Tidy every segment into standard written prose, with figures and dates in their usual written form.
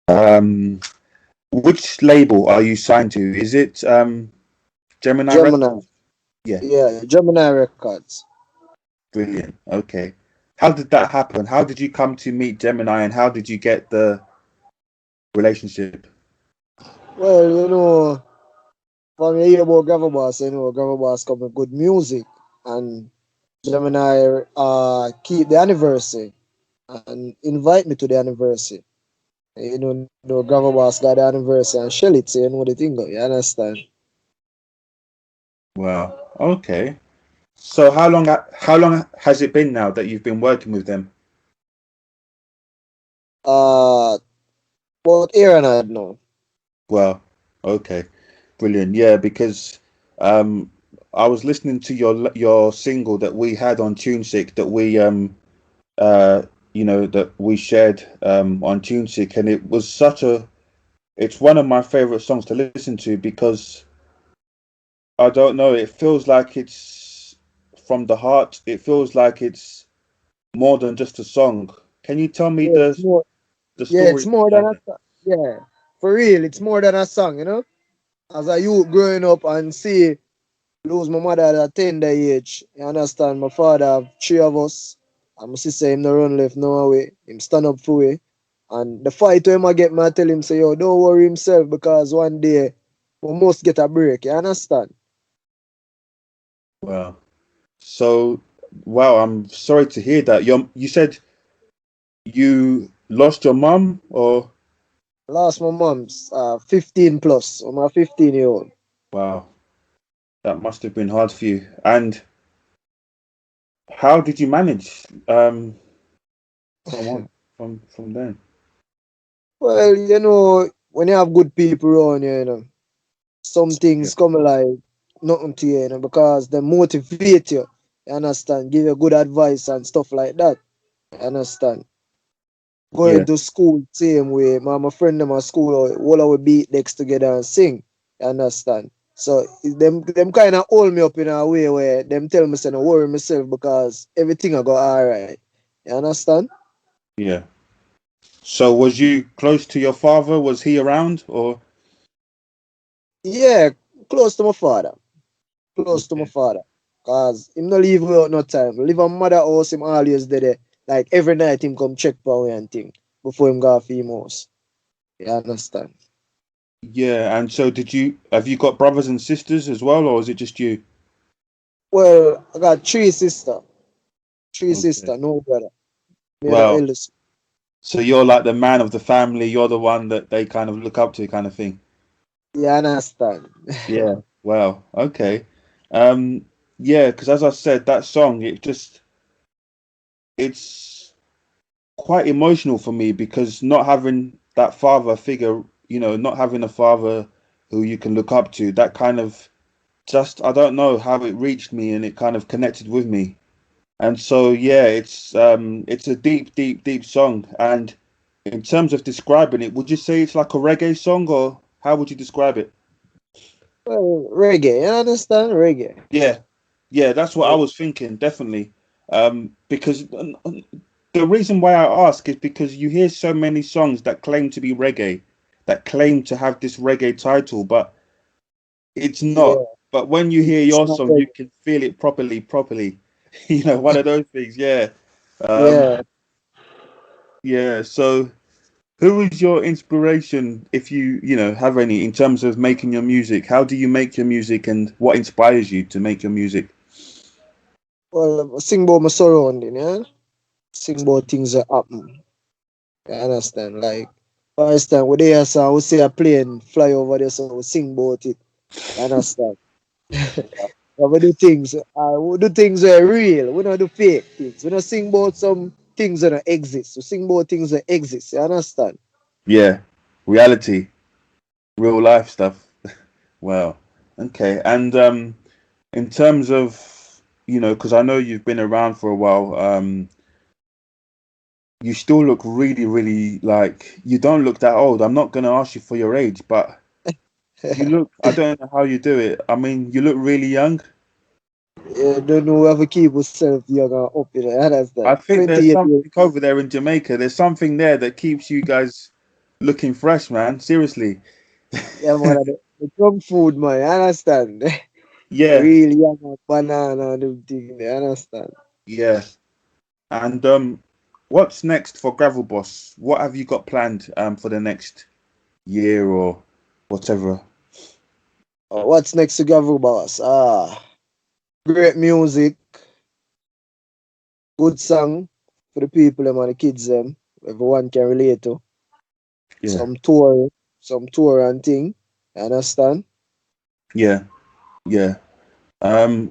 Um, which label are you signed to? Is it Gemini Records? Gemini. Yeah, Yeah, Gemini Records. brilliant. Okay. How did that happen? How did you come to meet Gemini and how did you get the relationship? Well, from you hear about GravelBoss, GravelBoss come with good music, and Gemini keep the anniversary and invite me to the anniversary. GravelBoss got the anniversary and shell it, so you know the thing, you understand? Wow. Okay. So how long has it been now that you've been working with them? Uh, about year and a half now. Well, okay. Brilliant. Yeah, because um I was listening to your single that we had on TuneSick that we uh that we shared on TuneSick, and it was it's one of my favorite songs to listen to because I don't know, it feels like it's from the heart. It feels like it's more than just a song. Can you tell me Yeah, it's more, the yeah, it's story more than behind a it? song. Yeah, for real, it's more than a song. As a youth growing up and see lose my mother at a tender age. You understand? My father have three of us. And my sister him no run left no way. Him stand up for we. And the fight when I get me, I tell him say, yo, don't worry himself because one day we must get a break. You understand? Well, so wow, I'm sorry to hear that. You said you lost your mum, or Lost my mom's 15 plus. I'm a 15-year-old. wow, that must have been hard for you. And how did you manage from on from then? Well, when you have good people around you, some Yeah, things come like nothing to you, because they motivate you. You understand? Give you good advice and stuff like that. You understand? Going yeah, to school same way. My friend them at school all our beat decks together and sing. You understand? So them kind of hold me up in a way where them tell me say no worry myself because everything I got alright. You understand? yeah. So was you close to your father? Was he around, or Yeah, close to my father. Close to my okay, father. Cause him no leave without no time. Leave a mother house, him always there. Like every night him come check for me and thing before him go off him house. You understand? yeah? And so did you? Have you got brothers and sisters as well, or is it just you? Well, I got three sister. Three Okay. sister, no brother. Me the Well, eldest. so you're like the man of the family. You're the one that they kind of look up to, kind of thing. You understand? Yeah. Wow. Okay. Um. Yeah, because as I said, that song it's quite emotional for me because not having that father figure, not having a father who you can look up to, that kind of just I don't know how it reached me and it kind of connected with me. And so yeah, it's a deep, deep, deep song. And in terms of describing it, would you say it's like a reggae song or how would you describe it? Well, reggae, you understand? Reggae. Yeah, yeah, that's what I was thinking, definitely. Because the reason why I ask is because you hear so many songs that claim to be reggae, that claim to have this reggae title, but it's not. Yeah, But when you hear it's your not song, you reggae. can feel it properly, properly. One of those things. Yeah. Um, Yeah. yeah. So, who is your inspiration, if you have any, in terms of making your music? How do you make your music, and what inspires you to make your music? Well, I sing about my surrounding, yeah? Sing about things that happen. You understand? Like, for instance, we there, so we see a plane fly over there, so we sing about it. You understand? But we do things that are real. We don't do fake things. We don't sing about some things that don't exist. We sing about things that exist. You understand? Yeah, reality, real life stuff. Wow. Okay. And in terms of, because I know you've been around for a while, you still look really, really like you don't look that old. I'm not going to ask you for your age, but you look, I don't know how you do it. I mean, you look really young. Yeah, don't know how to keep yourself young and up, you understand? I think there's 28 years. something over there in Jamaica. There's something there that keeps you guys. looking fresh, man. Seriously. Yeah, man, the junk food, man, you understand? Yeah, Real young banana, them thing, you understand? yeah. And what's next for Gravel Boss? What have you got planned for the next year or whatever? What's next to GravelBoss? Great music, good song for the people them and the kids them. Everyone can relate to. Yeah, Some tour, some tour and thing. You understand? yeah, yeah. Um,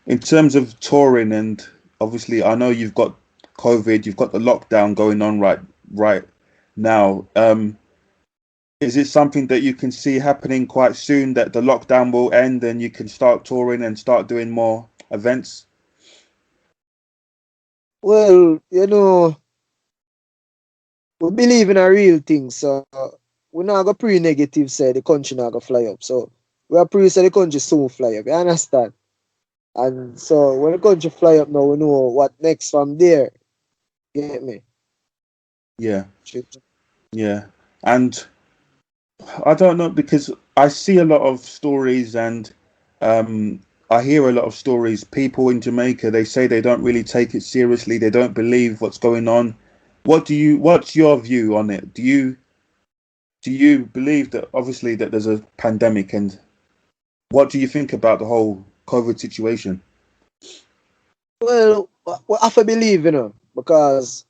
in terms of touring, and obviously, I know you've got COVID, you've got the lockdown going on right now. Is it something that you can see happening quite soon that the lockdown will end and you can start touring and start doing more events? Well, we believe in a real thing, so we're not gonna pre-negative say the country not gonna fly up. So we are pre say the country soon fly up. You understand? And so when the country fly up now, we know what next from there. Get me? Yeah, yeah. And I don't know because I see a lot of stories and um, I hear a lot of stories. People in Jamaica, they say they don't really take it seriously. They don't believe what's going on. What's your view on it? Do you believe that obviously that there's a pandemic and what do you think about the whole COVID situation? Well, we have to believe, because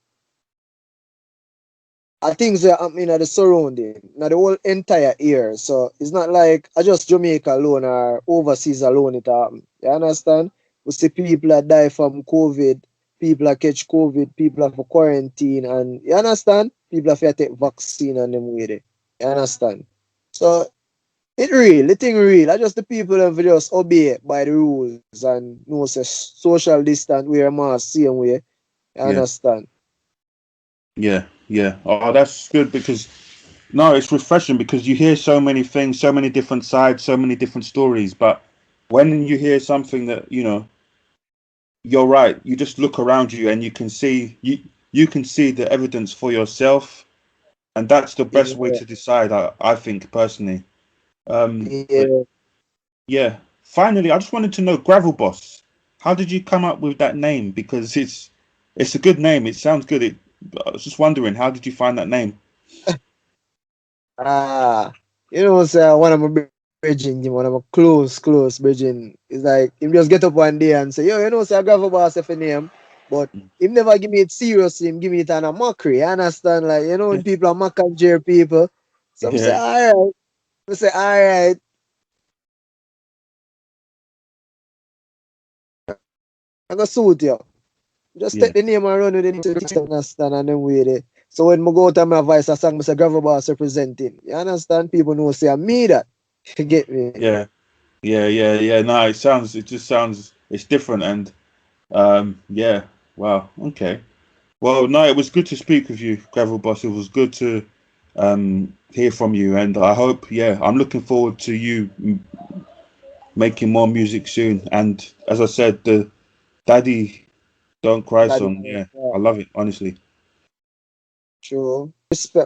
I think that I'm in the surrounding, now the whole entire year. So it's not like I just Jamaica alone or overseas alone it happen. You understand? We see people that die from COVID, people that catch COVID, people that for quarantine, and you understand? People that take vaccine and them with it. You understand? So it real, the thing real. I just the people that just obey by the rules and know say social distance, wear a mask same way. You Yeah, understand? yeah, yeah. Oh, that's good because no, it's refreshing because you hear so many things, so many different sides, so many different stories. But when you hear something that you're right. You just look around you and you can see the evidence for yourself, and that's the best way Yeah, to decide. I think personally. But yeah. yeah, finally, I just wanted to know Gravel Boss. How did you come up with that name? Because it's a good name. It sounds good. I was just wondering, how did you find that name? Say one of my bridging, one of my close bridging. It's like him just get up one day and say, yo, say I grab boss if a name. But him never give me it seriously, him give me it on a mockery. You understand? Like, when people are mock and jeer people. So I say, Yeah, alright. I say, alright, I go suit you. Just yeah, take the name and run with it, you understand, and then with it. So when I go out and my voice, I song, I say, GravelBoss representing. You understand? People know say I me that. You get me? yeah, yeah. No, it just sounds, it's different, and yeah. Wow. Okay. Well, no, it was good to speak with you, Gravel Boss. It was good to hear from you, and I hope, yeah, I'm looking forward to you making more music soon. And as I said, the Daddy Don't Cry That is song, yeah, I love it, honestly. true. Respect.